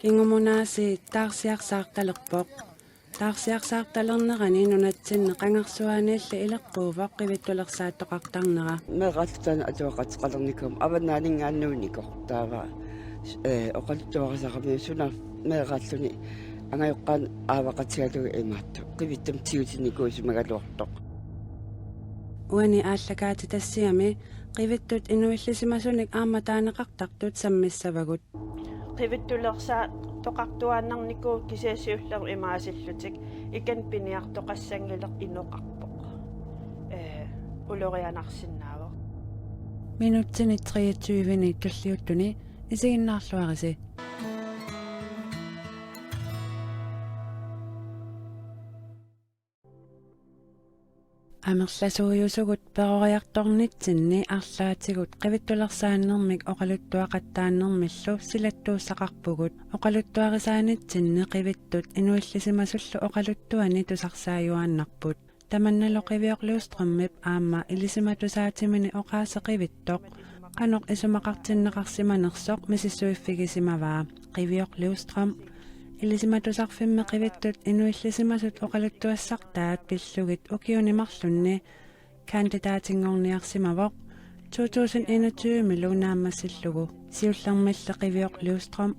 Kingumunasi taarsiarsaartalerpoq taarsiarsaartalernerani nunatsinne qangarsuaanialli ileqquuvaq qivittulersaattoqartarnera meeqattana atuaqatqalernikum avanaalingaannuunikor taava oqaluttuarisaqami suna meeqaalluni angayoqqaan aavaqatigalugu imaattu qivittam tiutinikuusi magaluartoq uani aallakaati tassiami qivittut inuillisimasunik aamataaneqartartut sammissavagut qivittulersaa toqartuaannarnikuu kisiasiulleru imaasillutik ikan piniartoqassangilaq inoqarpoq ulorianarsinnaavo minutsini 23 tulliuttuni isiginnaarluarisi Amerlasuuyusugut peroriartornitsinni arlaatigut qivittulersaannermik oqaluttuaqattaannermillu silattuussaqarpugut oqaluttuarisaanitsinni qivittut inuillisimasullu oqaluttuani tusarsaayuaannarput tamannaloqiviorluustremmip aamma ilisimatusaatимини oqaaseqivittoq qanoq isumaqartinneqarsimanersoq misissuiffigisimavaa qiviorluustram ilisimatusarfimmi qivittut inuillisimasut oqaluttuassartaat pillugit ukiunimarlunni kandidaatingorniarsimavoq 2021 milunaammassillugu siullermille qivior Lewstrøm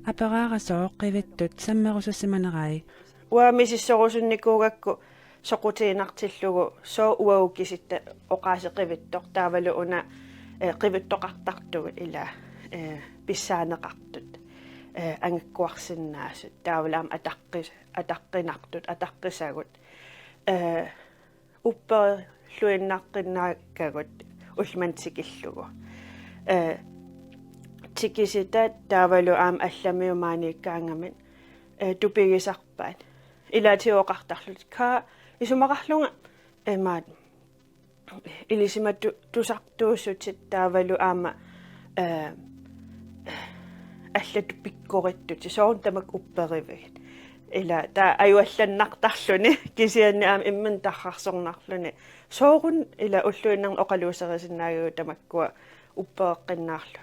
aperaarasooq qivittut sammerusussimanerai uamisissorusunnikuugakku soqutiinartillugu soo uaukisitta oqaaseqivittoq taavalu una qivittoqartartugut ila pissaaneqartut angakkuarsinnaasut taavalaam ataqqinartut ataqqisagut upperluinnaqqinnaakagut ulmantikillugu tikisita taavalu aam allamiumaaniikkaangamin tupigisarpaat ilaatioqartarlut ka isumaqarlunga maat ilisimattu tusartuussutit taavalu aama аллату пиккориттут соорн тамак упперивагит ила таа аюалланнартарлуни кисианни аама имман таррарсорнарлуни соорун ила уллуиннарн оқалуусерисинаагуу тамаккуа уппереққиннаарлу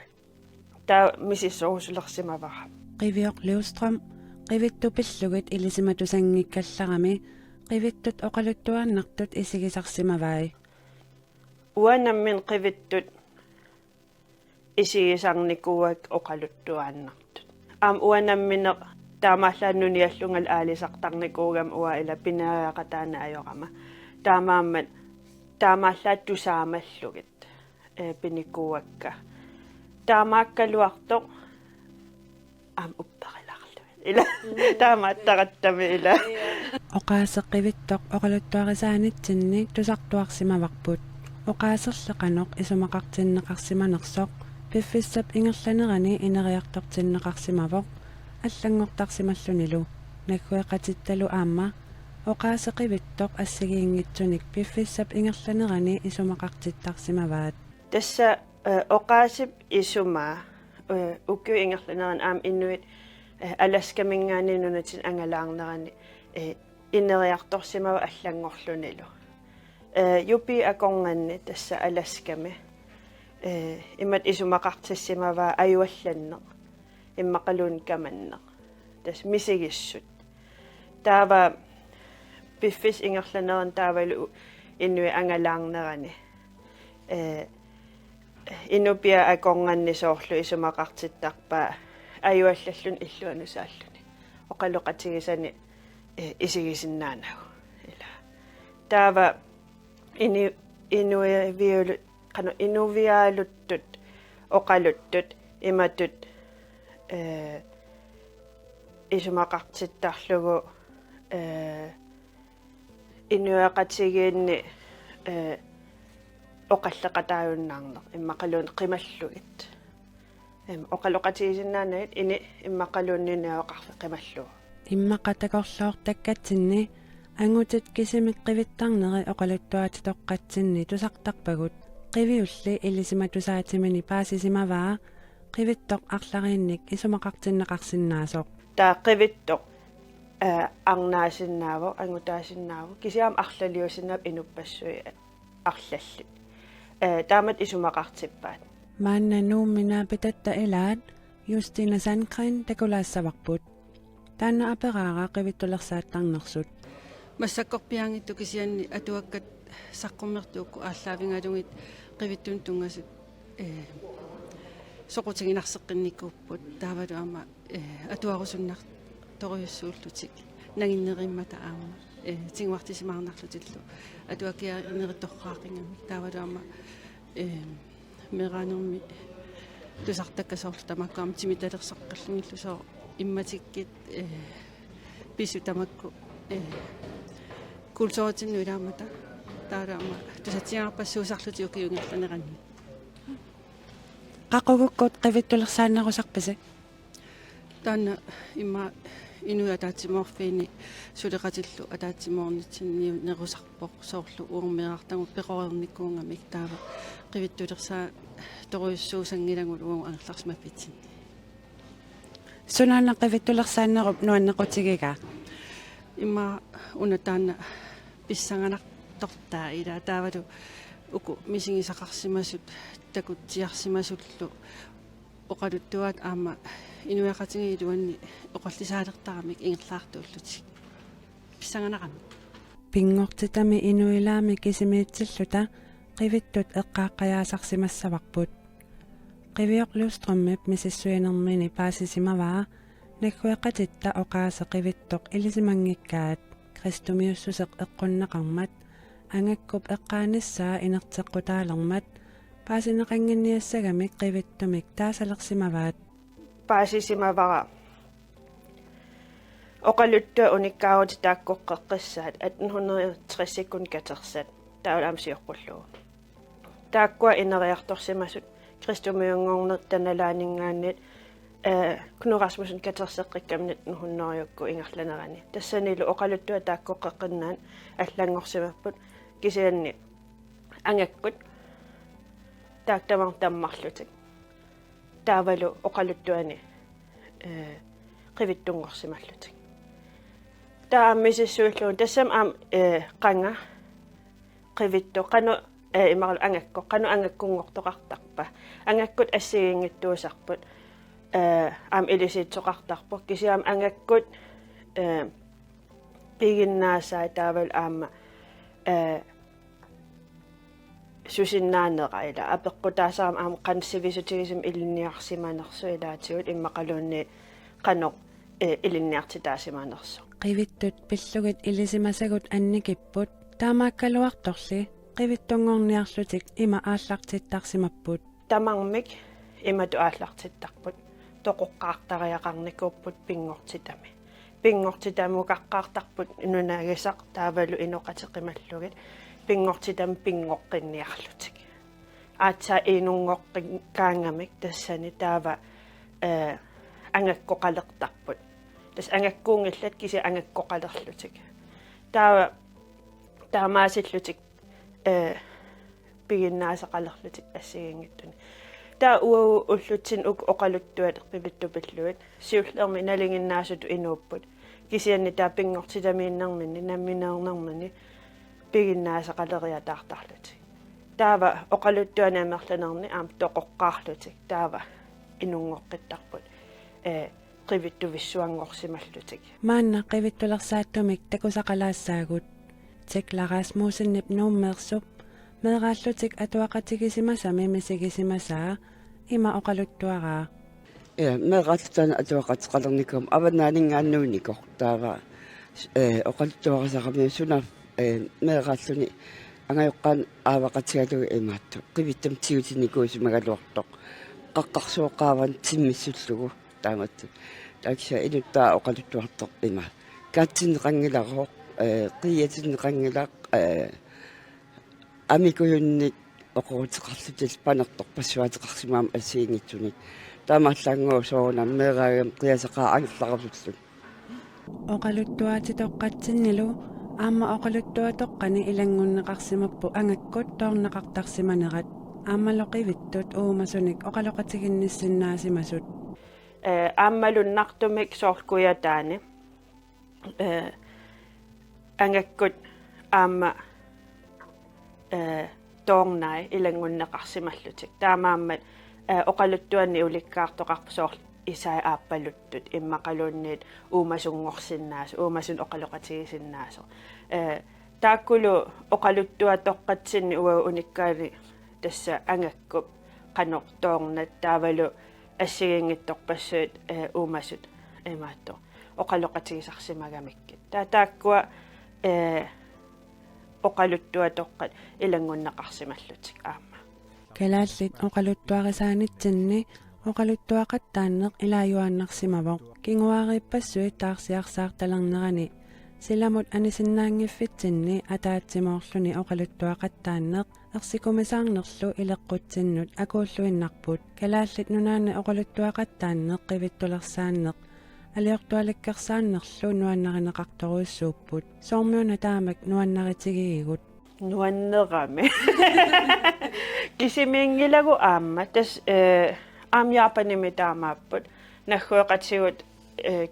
таа мисиссоорусулерсимавара qivior Lewstrøm qivittupillugut ilisimatusangikkallarami qivittut oqaluttuaannartut isigisarsimavai уанаммин қивиттут isigisarnikuak oqaluttuaannartut aam uanammineq taamaallaanuниаллунгал аалисартарникуугам уа ила пинаариақатаана аёрама таамааммат таамааллаат тусаамаллугит пиникууакка таамааккалуартоқ аам уппариларлу ила таамааттараттами ила oqaaseqqivittoq oqaluttuarisaanitsinnik tusartuarsimavарпут oqaaserleqanoq isumaqartinneqarsimanersoq piffissap ingerlanerani ineriartortinneqarsimavoq аллангортарсималлунилу наккуэқатитталу аама oqaaseqivittoq ассигиингитсуник piffissap ingerlanerani isumaqartittарсимаваат тасса оqaasip исумаа укку ингерланеран аам иннуит аласкамингаанинунатин ангалаарнерани инериарторсимава аллангорлунилу юпи акорнганни тасса аласками имат исумақартиссимаваа аюалланнеқ иммақалуун каманнеқ тас мисигиссут таава пиффис ингерланеран таавалу иннуи ангалаарнерани инупиа акорнганни соорлу исумақартиттарпаа аюаллаллун иллуанусааллуни оқалоқатигисани исигисиннаанагу ила таава инувиалуттут оқалуттут иматут исумақартиттарлугу инуақатигиинни оқаллеқатааюннаарнеқ иммақалуун қималлугит оқалоқатигисиннаанагит ини иммақалууннинаоқарфи қималлугу иммақатакорлоортаккатсинни ангутит кисимик qivittarneri oqaluttuatitoqqatsinni tusartarpagut qiviulli ilisimatusaatimini paasisimavaa qivittoq arlariinnik isumaqartinneqarsinnaasoq taa qivittoq арнааsinnaavo ангутаасиннаavo кисиам арлалиусиннаап инуппассуи арлалли таамат исумақартиппаат мааннанууммина питатта илаат Justina Sandgren takulaassavaqput taanna aperaara qivittulersaattarnersut массаккорпиангитту кисианни атуаккат саққуммертуукку ааллаавингалугит қивиттун тунгасут соқутигинарсеққинникууппут таавалуама атуарусуннар ториуссууллутик нагиннериммата аама тингуартисимаарнарлутиллу атуакиарнеритторраақингами таавалуама меранерми тусартаккасоорлу тамаккаама тимиталерсаққаллунгиллу соо имматиккит пису тамакку кулсоотинну илаамата таалаама тусатсиаарпассуусарлутиукиунгерланеранни qaqugukkuut qivittulersaannerusarpisi таана имма инуя таатсимоорфини сулеқатиллу атаатсимоорнитсинниу нерусарпоқ соорлу уурмеартагу пеқориерниккуунгамик таава qivittulersaa торуйуссуусангилагулугу ангерларсмаппитсин sunaanna qivittulersaannerup nuannequtigiga имма унатаана писсанганартортаа ила таавалу уку мисигисақарсимасут такутсиарсимасуллу оқалуттуат аама инуяқатингилуанни оқаллисаалертарамик ингерлаартууллутик писсанганарами pingortitami inuilaami kisimiitsilluta qivittut eqqaaqqajaasarsimassavaqput qiviorluustrummi misissuinermini paasisimavaa nakkueqatitta oqaase qivittoq ilisimangikkaat kristumiussuseq eqqunneqarmat angakkup eqqaanissaa inerteqqutaalermat paasineqanginniassagamik qivittumik taasalersimavaat paasisimavara oqaluttua unikkaarut taakkoqqeqqissaat 1860 sekund katersat taulaamsiorqullugu taakkua ineriartorsimasut kristumiungornertanalaaningaannit Knud Rasmussen katerseqqikkamnit 100 ingerlanerani tassanilu oqaluttua taakkoqqeqqinnaan аллангорсимаппут кисианни ангаккут таактамар таммарлутик таавалу оқалуттуани qivittunngorsimallutик тааммисиссуиллуун тассам аам qanga qivittu qanu имарл ангакко qanu ангаккунгортоқартарпа ангаккут ассигингиттуусарпут аам илисиитсоқартарпу кисиам ангаккут пигиннаасаа таавал аама сусиннаанера ила апеққутаасарам аама қансивисутигисим илинниарсиманерсу илаатигут иммақалуунни қано илинниартитаасиманерсу qivittut pillugut ilisimassagut annikipпут таамааккалуарторли qivittunngorniarlutik ima aallartittarsimapput тамармик имату ааллартиттарпут тоқоққаартариақарникууппут пингортитами пингортитамукаққаартарпут инунаагисақ таавалу иноқатеқималлугит пингортитам пингоққинниарлутик аатса инунгоққикаангамик тассани таава ангаккоқалертарпут тас ангаккуунгиллат киси ангаккоқалерлутик таава таамаасиллутик пигиннаасақалерлутик ассигингиттуни таа уау уллутсин ук оқалуттуат қивиттупиллуит сиуллерми налингиннаасуту инууппут кисианни таа пингортитамииннэрмини намминеернэрмини пигиннаасақалериатаартарлутик таава оқалуттуани амерланерни аам тоқоққаарлутик таава инунгоққиттарпут qivittuvissuangorsimallutik maanna qivittulersaattumik takusaqalaassaagut tiklaraasmuusinnip nuummeersup meeraallutik atuaqatigisimasa misigisimasa ima oqaluttuaraa meeqallutana atuaqatiqalernikum avanaaningaannuunikor taava oqaluttuarasaqami suna meeqalluni angayoqqaan aavaqatigalugu imaattu qivittam tiutinikuusimagaluartoq qaqqarsuoqaavan timmissullugu таамат такса инутаа оқалуттуартоқ има катсинеқангилароқ қиятинеқангилақ амикуйунник оқорутеқарлутил панертоқ пассуатеқарсимаам ассиингитсуни таамааллаангуу соорунам меераагам қиасақаа ангерларавсуллу oqaluttuatitoqqatsinnilu aamma oqaluttuatoqqani ilangуннеқарсимаппу ангаккут тоорнеқартарсиманерат ааммалоқивиттут уумасуник oqaloqatiginnissinnaasimasut ааммалуннартумик сооркуятаани ангаккут аама тоорнай илангуннеқарсималлутик таамааммат оқалуттуанни уликкаартоқарпу isai aappalluttut immaqalunniit uumasungorsinnaas uumasun oqaloqatigisinnaasor taakkulu oqaluttuatoqqatsinni uagu unikkaani tassa angakkup qanoq toornat taavalu ассигингиттарпассуит уумасут имаатто оқалоқатигисарсимагамиккит тааккуа оқалуттуатоққат илангуннақарсималлутик аама Kalaallit oqaluttuarisaanitsinni oqaluttuaqattaanneq ilaayuaannarsimavoq kinguaariippassuit taarsiarsaartalernerani silamut anisinnaangiffitsinni ataatsimoorluni oqaluttuaqattaanneq ersikumisaarnerlu ileqqutsinut akuulluinnarput kalaallit nunaanni oqaluttuaqattaanneq qivittulersaanneq aliortualikkersaannerlu nuannarineqartoruussuupput soormiuna taamak nuannaritigigigut нуаннерами кисимингилагу аама тас аамяапаними таамааппут наггуэқатигут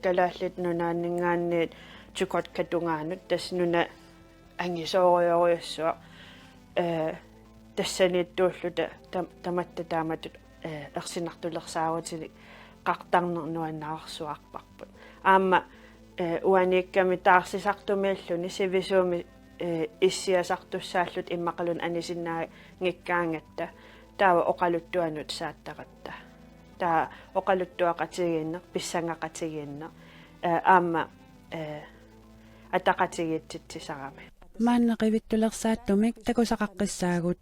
калааллит нунааннингаанниит чукот катунгаанут тас нуна ангисоориориуссуа тассаниттууллута таматта тааматут ерсинартулерсаагутили qaqtarner nuannаарsuarparput аама уаникками таарсисартумиаллуни сивисууми иссиасартуссааллут иммақалун анисиннаа ngikkaangatta таава оқалуттуанут сааттақатта таа оқалуттуақатигииннер писсангақатигииннер аама атақатигиитситсисарами мааннеқивиттулерсааттумик такусақаққиссаагут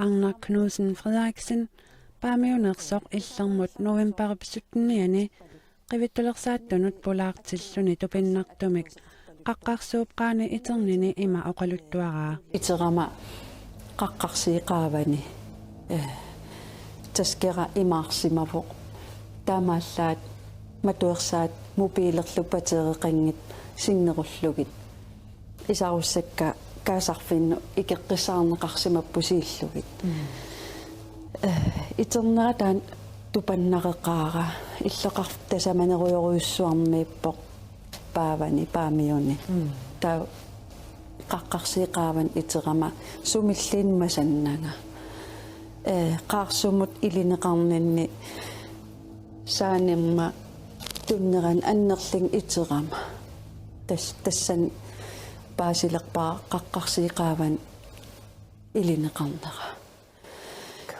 Arnar Knudsen Frederiksen paamiunersoq illermut november 17. qivittulersaattunut pulaartilluni tupinnartumik qaqqarsuuqqaani iternini ima oqaluttuaraa iterama qaqqarsiiqaavani taskera imaarsimavuq taamaallaat matuersaat mobiilerlupateeqangit sinnerullugit isarussakka kaasarfinnu ikeqqisaarneqarsimappusiillugit iterneratan tupannaqeqaara illeqar tasamaneruyoruissuarmiippoq paavani paamiuni taa qaqqarsiiqaavan iterama sumilliinmasannanga qaarsumut ilineqarninni saanimma tunneran annerling iterama tassan paasilerpaa qaqqarsiiqaavan ilineqarnera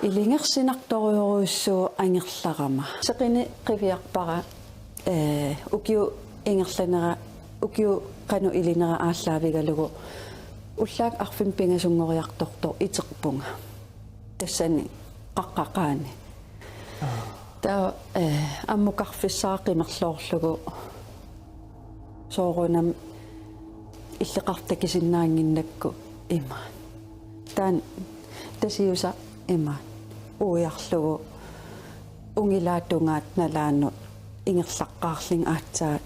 ilingersinartoriuruussuu angerlarama seqini qiviarpara ukiu ingerlanera ukiu qanu ilinera aallaavigalugu ullaak arfim pingasungoriartortor iterpunga tassani qaqqaqaani taa ammuqarfissaaqqimerloorlugu soorunam illeqartakisinnaanginnakku ima taan tasiusa ima uiarlugu ungilaattungaat nalaannut ingerlaqqaarling aatsaat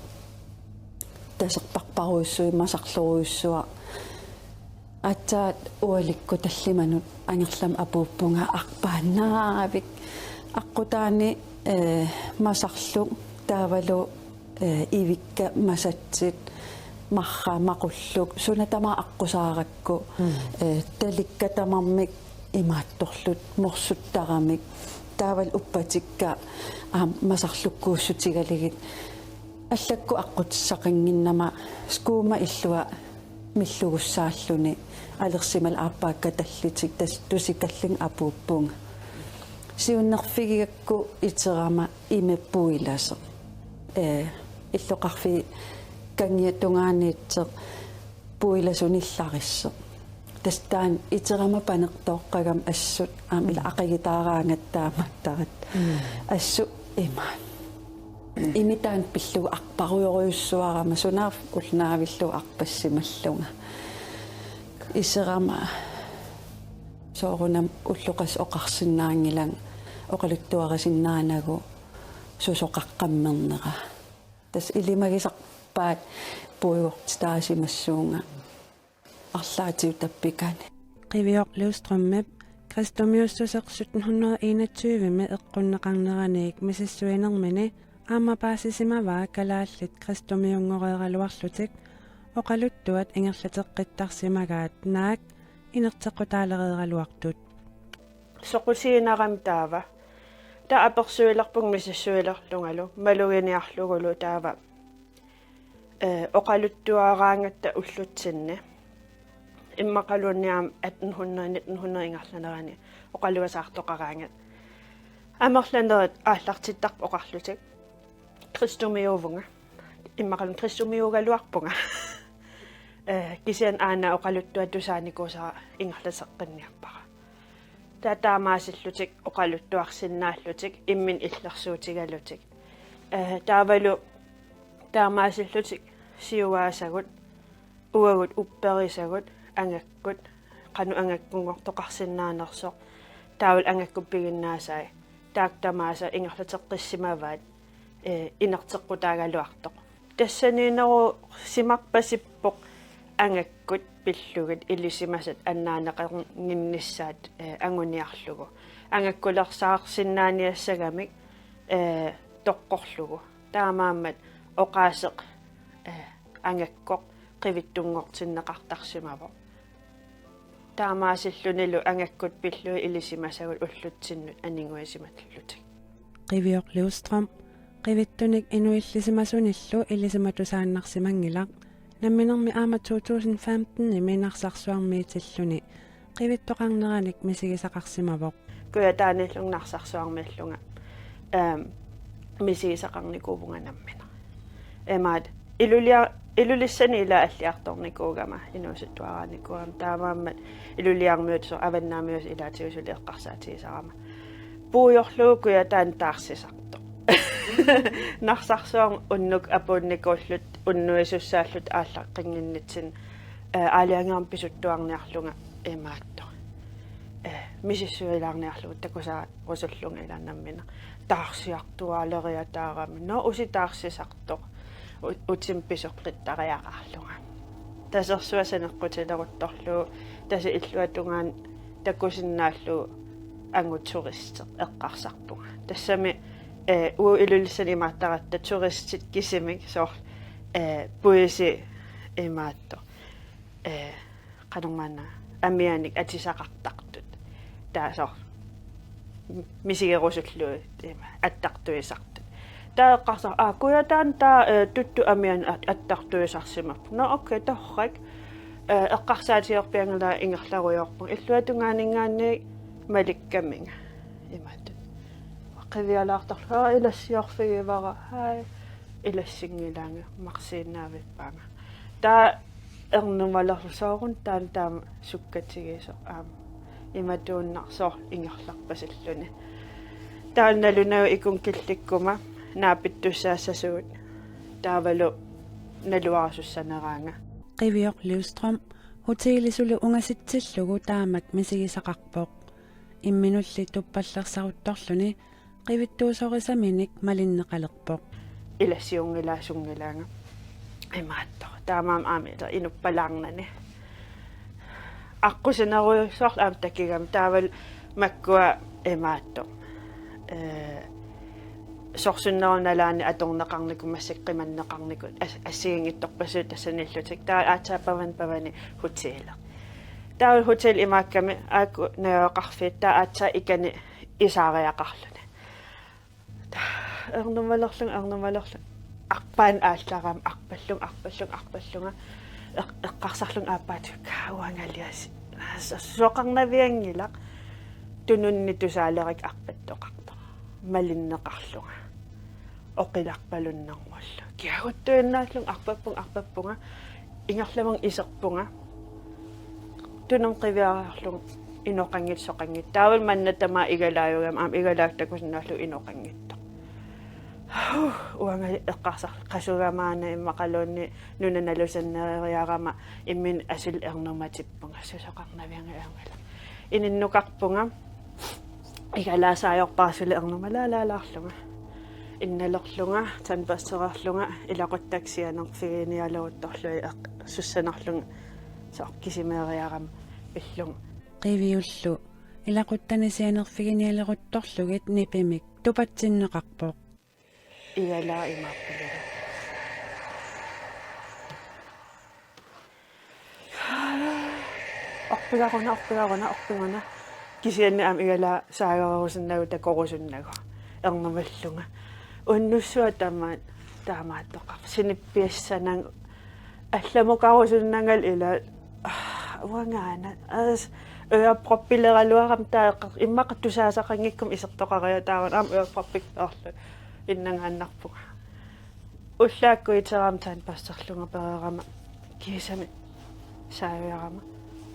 taserparparuussui masarluruussua aatsaat ualikku tallimanut angerlam apuuppunga arpaannaavik aqqutaani masarlu taavalu ivikka masatsit marra maqulluk sunatama aqqusaarakku talikkatamarmik imaattorlut morsuttaramik taaval uppatikka masarlukkuussutigaligit аллакку аққутиссақингиннама скуума иллуа миллугуссааллуни алерсимал ааппаакка таллитик тас тусикаллин апууппунга сиуннерфигиакку итерама имеппуиласе иллоқарфи кангиатунгаанитсеқ пуиласуниллариссеқ тастаан итерама панертооққагам ассут аамила ақагитаараангаттааматтарат ассу имаан имитаан пиллуг арпаруйоруйуссуарама сунаав улнаавиллу арпассималлунга исерама соорунам уллуқас оқарсиннаангилан оқалуттуарасиннаанагу сусоқаққаммернера тас илимагисарпаат пуйуортаасимассуунга арлаатиу таппикаани qivior Løvstrømmep Kristomiussuseq 1721 med eqqunneqarneranik misissuinermini aammapaasisimavaa kalaallit kristomiungoreeraluarlutik oqaluttuat ingerlateqqittarsimagaat naak inerteqqutaalereeraluartut soqusiinaram taava ta apersuilarpung misissuilerlungalu maluginiarlugulu taava oqaluttuaraangatta ullutsinni иммақалуунниам 1800 ингарнерани оқалуасаартоқараангат амерланерат ааллартиттарп оқарлутик кристумиувунга иммақалун кристумиугалуарпунга кисиан аана оқалуттуатусааникуусара ингерласеққинниарпара таатаамаасиллутик оқалуттуарсиннааллутик иммин иллерсуутигалутик таавалу таамаасиллутик сиуаасагут уагут упперисагут ангаккут qanu angakkunngortoqarsinnaanерсоq taawul angakkuppigиннаасаа таактамааса ингерлатеққиссимаваат инертеққутаагалуартоқ тассаниинеру симарпасиппоқ ангаккут пиллугит илисимасат аннаанеқарниннissaат ангуниарлугу ангаккулерсаарсиннааниассагамик тоққорлугу таамааммат оқаасеқ ангаккоқ qivittunngortinneqartarsimavo таамаасиллунилу ангаккут пиллуи илисимасагут уллутсиннут анигуисиматллутик qiviorliustrам qivittunik inuillisimasunillu ilisиматусааннарсимангилақ намминерми аама 2015 минарсарсуармиитиллуни qivittoqarneranik misigisaqarsimavoq куятааниллугнарсарсуармиаллунга мисигисақарникуувунга наммина эмаат илулиссани ила аллиарторникуугама инуусуттуарааникуам таамааммат илулиармиут со аваннаамиус илаатигусули эққарсаатигисарама пууйорлуу куятаан таарсисарто нарсарсуар уннук апуунникууллут уннуисуссааллут ааллаққингиннитсин аалиангаарм писуттуарниарлунга эмаатто мисиссуилаарниарлугу такусаа русуллунга илааннаммина таарсиартуаалериатаарами но уситаарсисарто утсим писоққиттариақарлунга тасерсуасанеққутилерутторлуу таса иллуатунгаан таккусиннааллу ангутсуристеқ эққарсарпунга тассами уу илулиссани мааттаратта туристит кисимик соор пуиси имаатто qanumana амианик атисақартартут таасоор мисигеруsullu има аттартуисартут таэққарсар куятаан таа тутту амиан аттартуисарсимап но окей торрак эққарсаатиорпиангала ингерларуйорпун иллуатунгаанингааник маликкаминга имаатут qivиалаартарлаа илассиорфигивара хай илассингилаанга марсииннаавиппаанга таа эрнумалерлусоорун таам суккатигисо иматууннарсоор ингерларпасиллуни таанналунау икун килликкума наапиттуссаассасуут таавалу налуарасуссанераанга qiviorliustrам hoteelisulu ungasitsillугу таамак мисигисақарпоқ имминулли туппаллерсарутторлуни qivittuusorisamиник малиннеқалерпоқ илассиунгилаасунгилаанга имаатто таамаам аамита инуппалаарнани аққусинеруйуссоор аам таккигам таавал маккуа имаатто сорсуннерналаани аторнеқарнику массаққиманнеқарникут ассигингитторпасуут тассаниллутик таа аатаапаван павани хотеела таа хотел имаакками ааку наёоқарфиит таа аатса икани исаариақарлуни эрнумалерлун арпаан ааллараам арпаллунга эққарсарлун ааппаату кауангалиаси соқарнавиангилақ тунунни тусаалерик арпаттоқарто малиннеқарлунга оқиларпалуннармуллу киагуттуиннааллун арпаппунга ингерламан исерпунга тунам қивиараарлун иноқангит соқангит таавал маннатама игалааюгам аам игалаактакусиннааллу иноқангитто уанга эққарсар қасугамаана иммақалуунни нунаналусаннериарама иммин асил эрнерматиппунга сусоқарнавианга аангала ининнукарпунга игалаасаajorpaasuli ernermalalaalaarlunga инналерлунга танпассерарлунга илақуттаксианерфигиниалуутторлуи суссанерлунга саақкисимериарам пиллун qiviullu ilaquttanisianerfiginialeruttorlugit nipimik tupatsinneqarpoq игалаа имааппалуга орпигаруна кисианни аам игалаа саагарерусиннагу такорусуннагу ernermallunga unnussua taamaattoqar sinippiassanang алламукарусуннангал ила уангаана ас øapproppileraluaram taaqar иммақаттусаасақангиккум исертоқариатаарун аама øapproppiktaarlu иннангааннарпуга уллааккуитераам таан пассерлунга перерама кисами саавиарама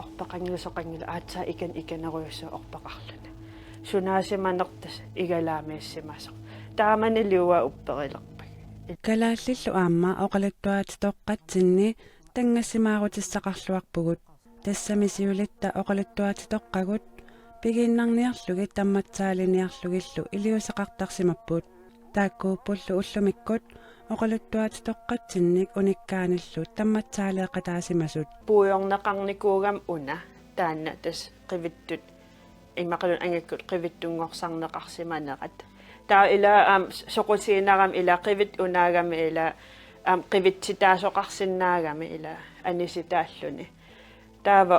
орпақангилусоқангила аатсаа иканеруйуссу орпақарлуна сунаасиманертас игалаамиассимасоқ тааманилиуа упперилерпаг Kalaallilu aamma oqaluttuaati toqqatsinni tangassimaarutissaqarluarpugut tassamisiulitta oqaluttuaati toqqagut pigiinnarniarlugit tammatsaaliniarlugillu iliusaqartarsimapput taakkuuppullu ullumikkut oqaluttuaati toqqatsinnik unikkaanillu tammatsaaleeqataasimasut puuyorneqarnikuugam una taanna tas qivittut imaqalun angikkut qivittunngorsaarneqarsimanerat taa ila soqutiinaram ila qivit unaagami ila qivitsitaasoqarsinnaagami ila anisitaalluni taava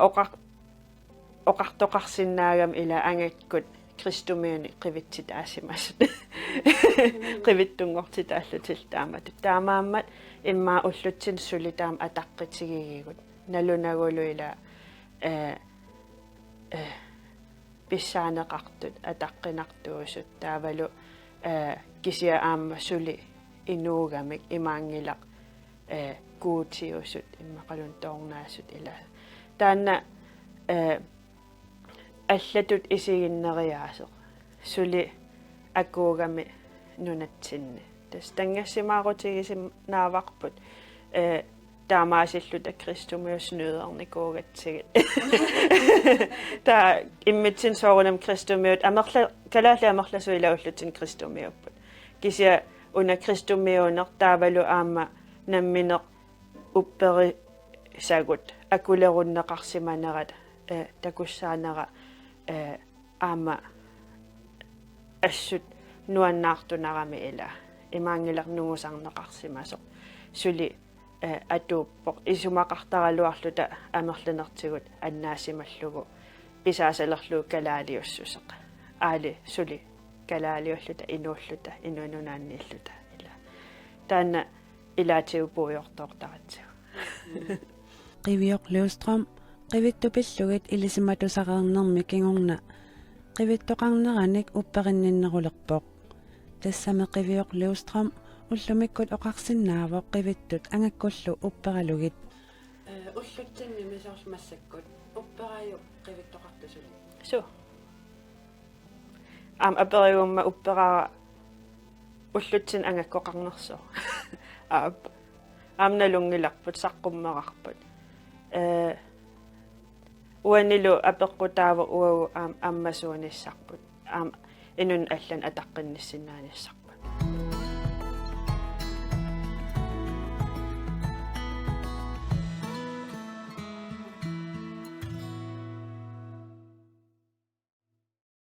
oqartoqarsinnaagami ila angikkut kristumiuni qivitsitaasimasut qivittungortitaallutil taamatut taamaammat immaa ullutsin suli taam ataqqitigigigut nalunagulu ila pissaaneqartut ataqqinartuusut taavalu kisia aamma suli inuugamik imaangilaq kuutiusut immaqalun toornaasut ila taanna аллатут исигиннериаасе сули акуугами нунатсинни тас тангассимаарутигисим нааварпут таамаасиллута кристумиус нүүдерникуугатсигит таа иммитсин соорунам кристумиут амерла калаалла амерласуила уллутсин кристумиуппут кися уна кристумиунер таавалу аама намминеқ уппери сагут акулеруннеқарсиманерат такуссаанера аама ассут нуаннаартунарами ила имаангилернугусарнеқарсимасоқ сули атууппоқ исумақартаралуарлута амерланертигут аннаасималлугу писаасалерлуу калаалиуссусеқ аали сули калаалиуллута инууллута инуунунааннииллута ила таана илаатиупуйортоортаратсигу qiviuq Løvstrøm qivittupillugit ilisimatusaqernermi kingorna qivittoqarneranik upperinninnerulerpoq tassame qiviuq Løvstrøm уллумиккут оқарсиннаавоқ қивиттут ангаккуллу уппералугит уллутсинни мисорс массаккут уппераю қивиттоқартусули су апериумма уппераа уллутсин ангаккоқарнерсо амналунгиларпут саққуммеқарпут уанилу апеққутаава уагу аммасуунissarput инун аллан атаққинниссинааниссарпут